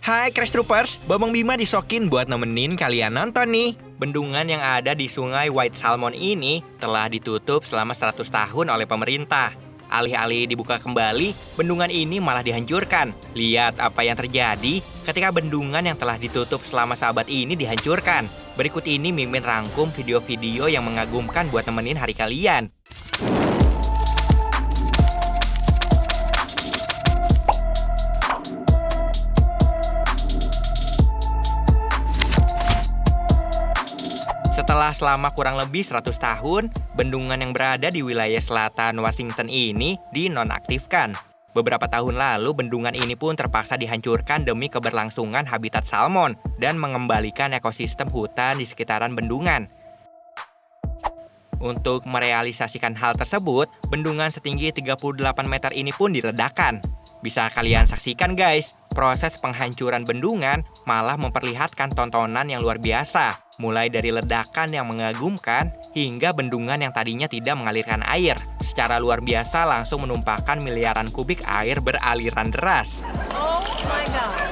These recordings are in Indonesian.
Hai Crash Troopers, Bambang Bima disokin buat nemenin kalian nonton nih. Bendungan yang ada di sungai White Salmon ini telah ditutup selama 100 tahun oleh pemerintah. Alih-alih dibuka kembali, bendungan ini malah dihancurkan. Lihat apa yang terjadi ketika bendungan yang telah ditutup selama sahabat ini dihancurkan. Berikut ini Mimin rangkum video-video yang mengagumkan buat nemenin hari kalian. Setelah selama kurang lebih 100 tahun, bendungan yang berada di wilayah selatan Washington ini dinonaktifkan. Beberapa tahun lalu, bendungan ini pun terpaksa dihancurkan demi keberlangsungan habitat salmon dan mengembalikan ekosistem hutan di sekitaran bendungan. Untuk merealisasikan hal tersebut, bendungan setinggi 38 meter ini pun diledakan. Bisa kalian saksikan guys, proses penghancuran bendungan malah memperlihatkan tontonan yang luar biasa. Mulai dari ledakan yang mengagumkan hingga bendungan yang tadinya tidak mengalirkan air. Secara luar biasa langsung menumpahkan miliaran kubik air beraliran deras. Oh my God.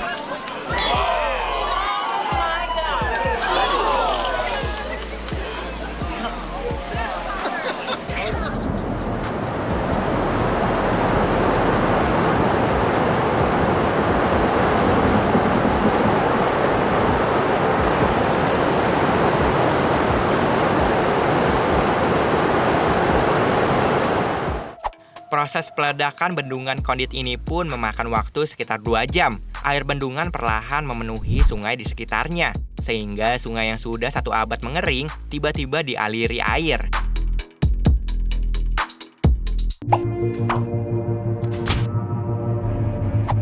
Proses peledakan bendungan Kondit ini pun memakan waktu sekitar 2 jam. Air bendungan perlahan memenuhi sungai di sekitarnya, sehingga sungai yang sudah 1 abad mengering tiba-tiba dialiri air.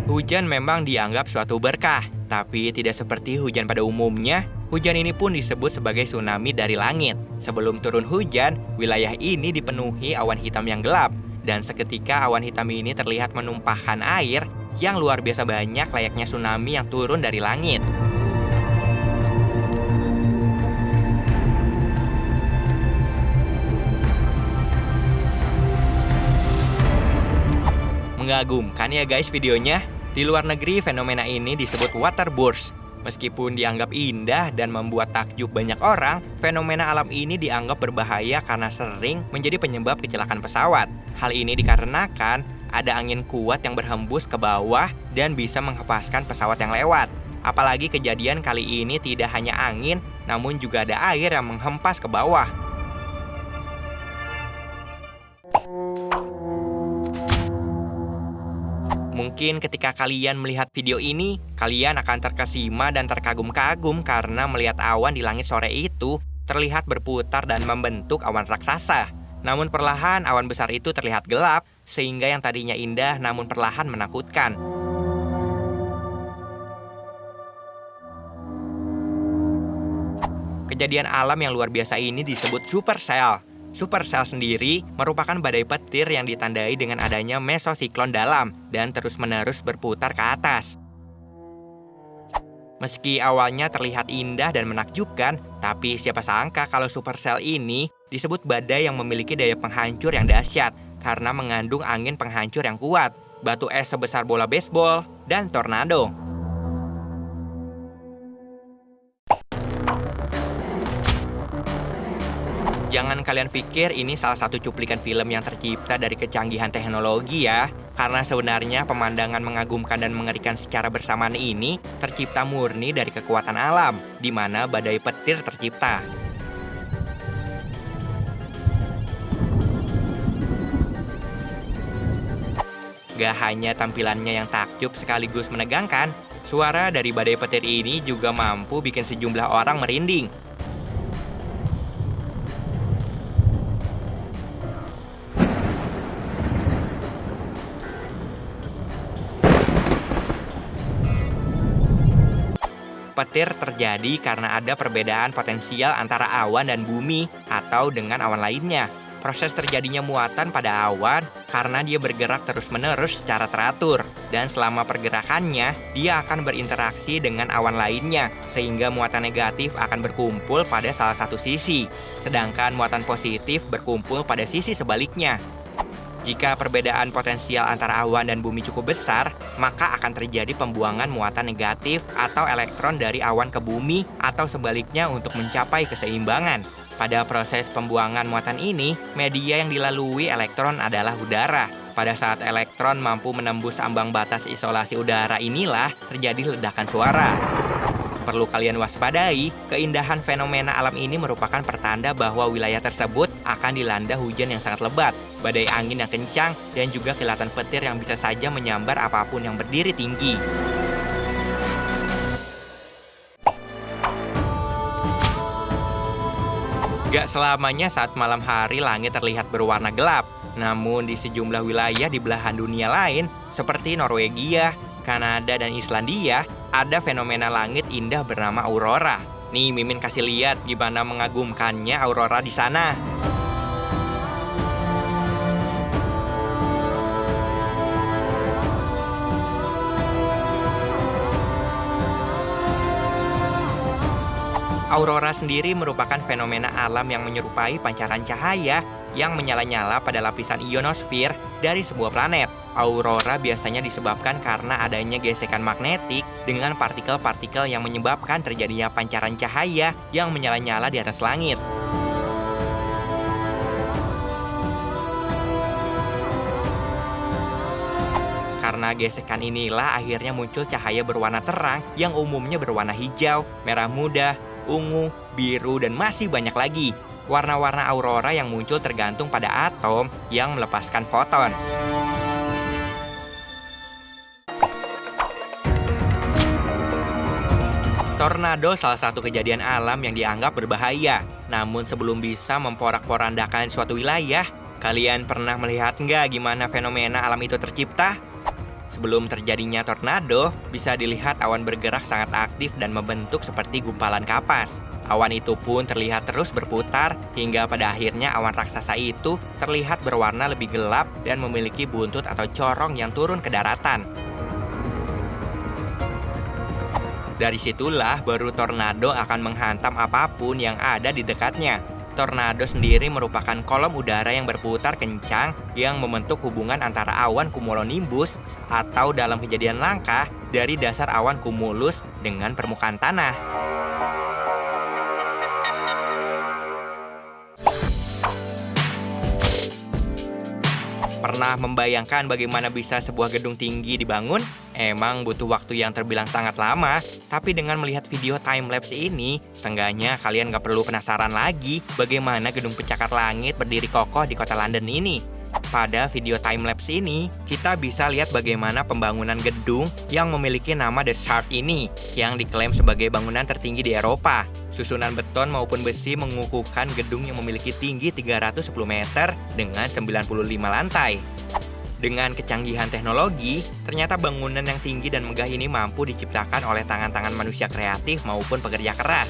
Hujan memang dianggap suatu berkah, tapi tidak seperti hujan pada umumnya. Hujan ini pun disebut sebagai tsunami dari langit. Sebelum turun hujan, wilayah ini dipenuhi awan hitam yang gelap. Dan seketika awan hitam ini terlihat menumpahkan air yang luar biasa banyak layaknya tsunami yang turun dari langit. Mengagumkan ya guys videonya. Di luar negeri fenomena ini disebut waterburst. Meskipun dianggap indah dan membuat takjub banyak orang, fenomena alam ini dianggap berbahaya karena sering menjadi penyebab kecelakaan pesawat. Hal ini dikarenakan ada angin kuat yang berhembus ke bawah dan bisa menghempaskan pesawat yang lewat. Apalagi kejadian kali ini tidak hanya angin, namun juga ada air yang menghempas ke bawah. Mungkin ketika kalian melihat video ini, kalian akan terkesima dan terkagum-kagum karena melihat awan di langit sore itu terlihat berputar dan membentuk awan raksasa. Namun perlahan awan besar itu terlihat gelap, sehingga yang tadinya indah namun perlahan menakutkan. Kejadian alam yang luar biasa ini disebut supercell. Supercell sendiri merupakan badai petir yang ditandai dengan adanya mesosiklon dalam dan terus-menerus berputar ke atas. Meski awalnya terlihat indah dan menakjubkan, tapi siapa sangka kalau supercell ini disebut badai yang memiliki daya penghancur yang dahsyat karena mengandung angin penghancur yang kuat, batu es sebesar bola baseball, dan tornado. Jangan kalian pikir ini salah satu cuplikan film yang tercipta dari kecanggihan teknologi ya. Karena sebenarnya pemandangan mengagumkan dan mengerikan secara bersamaan ini tercipta murni dari kekuatan alam, di mana badai petir tercipta. Gak hanya tampilannya yang takjub sekaligus menegangkan, suara dari badai petir ini juga mampu bikin sejumlah orang merinding. Petir terjadi karena ada perbedaan potensial antara awan dan bumi atau dengan awan lainnya. Proses terjadinya muatan pada awan karena dia bergerak terus-menerus secara teratur. Dan selama pergerakannya, dia akan berinteraksi dengan awan lainnya, sehingga muatan negatif akan berkumpul pada salah satu sisi, sedangkan muatan positif berkumpul pada sisi sebaliknya. Jika perbedaan potensial antara awan dan bumi cukup besar, maka akan terjadi pembuangan muatan negatif atau elektron dari awan ke bumi atau sebaliknya untuk mencapai keseimbangan. Pada proses pembuangan muatan ini, media yang dilalui elektron adalah udara. Pada saat elektron mampu menembus ambang batas isolasi udara inilah terjadi ledakan suara. Perlu kalian waspadai, keindahan fenomena alam ini merupakan pertanda bahwa wilayah tersebut akan dilanda hujan yang sangat lebat, badai angin yang kencang, dan juga kilatan petir yang bisa saja menyambar apapun yang berdiri tinggi. Gak selamanya saat malam hari langit terlihat berwarna gelap. Namun di sejumlah wilayah di belahan dunia lain, seperti Norwegia, Kanada, dan Islandia, ada fenomena langit indah bernama aurora. Nih, Mimin kasih lihat gimana mengagumkannya aurora di sana. Aurora sendiri merupakan fenomena alam yang menyerupai pancaran cahaya yang menyala-nyala pada lapisan ionosfer dari sebuah planet. Aurora biasanya disebabkan karena adanya gesekan magnetik dengan partikel-partikel yang menyebabkan terjadinya pancaran cahaya yang menyala-nyala di atas langit. Karena gesekan inilah akhirnya muncul cahaya berwarna terang yang umumnya berwarna hijau, merah muda, ungu, biru, dan masih banyak lagi. Warna-warna aurora yang muncul tergantung pada atom yang melepaskan foton. Tornado salah satu kejadian alam yang dianggap berbahaya. Namun sebelum bisa memporak-porandakan suatu wilayah, kalian pernah melihat nggak gimana fenomena alam itu tercipta? Sebelum terjadinya tornado, bisa dilihat awan bergerak sangat aktif dan membentuk seperti gumpalan kapas. Awan itu pun terlihat terus berputar, hingga pada akhirnya awan raksasa itu terlihat berwarna lebih gelap dan memiliki buntut atau corong yang turun ke daratan. Dari situlah baru tornado akan menghantam apapun yang ada di dekatnya. Tornado sendiri merupakan kolom udara yang berputar kencang yang membentuk hubungan antara awan cumulonimbus atau dalam kejadian langka dari dasar awan cumulus dengan permukaan tanah. Pernah membayangkan bagaimana bisa sebuah gedung tinggi dibangun? Emang butuh waktu yang terbilang sangat lama, tapi dengan melihat video time-lapse ini, seenggaknya kalian gak perlu penasaran lagi bagaimana gedung pencakar langit berdiri kokoh di kota London ini. Pada video time-lapse ini, kita bisa lihat bagaimana pembangunan gedung yang memiliki nama The Shard ini, yang diklaim sebagai bangunan tertinggi di Eropa. Susunan beton maupun besi mengukuhkan gedung yang memiliki tinggi 310 meter dengan 95 lantai. Dengan kecanggihan teknologi, ternyata bangunan yang tinggi dan megah ini mampu diciptakan oleh tangan-tangan manusia kreatif maupun pekerja keras.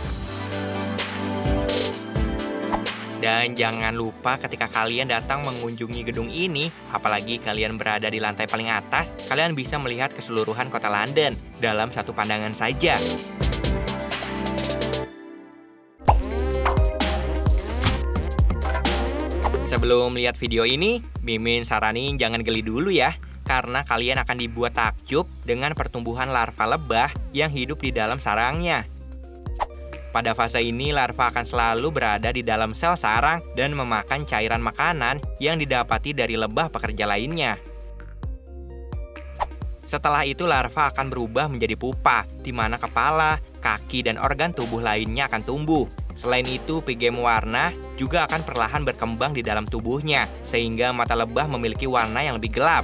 Dan jangan lupa ketika kalian datang mengunjungi gedung ini, apalagi kalian berada di lantai paling atas, kalian bisa melihat keseluruhan kota London dalam satu pandangan saja. Sebelum lihat video ini, Mimin saranin jangan geli dulu ya, karena kalian akan dibuat takjub dengan pertumbuhan larva lebah yang hidup di dalam sarangnya. Pada fase ini, larva akan selalu berada di dalam sel sarang dan memakan cairan makanan yang didapati dari lebah pekerja lainnya. Setelah itu, larva akan berubah menjadi pupa, di mana kepala, kaki, dan organ tubuh lainnya akan tumbuh. Selain itu, pigem warna juga akan perlahan berkembang di dalam tubuhnya, sehingga mata lebah memiliki warna yang lebih gelap.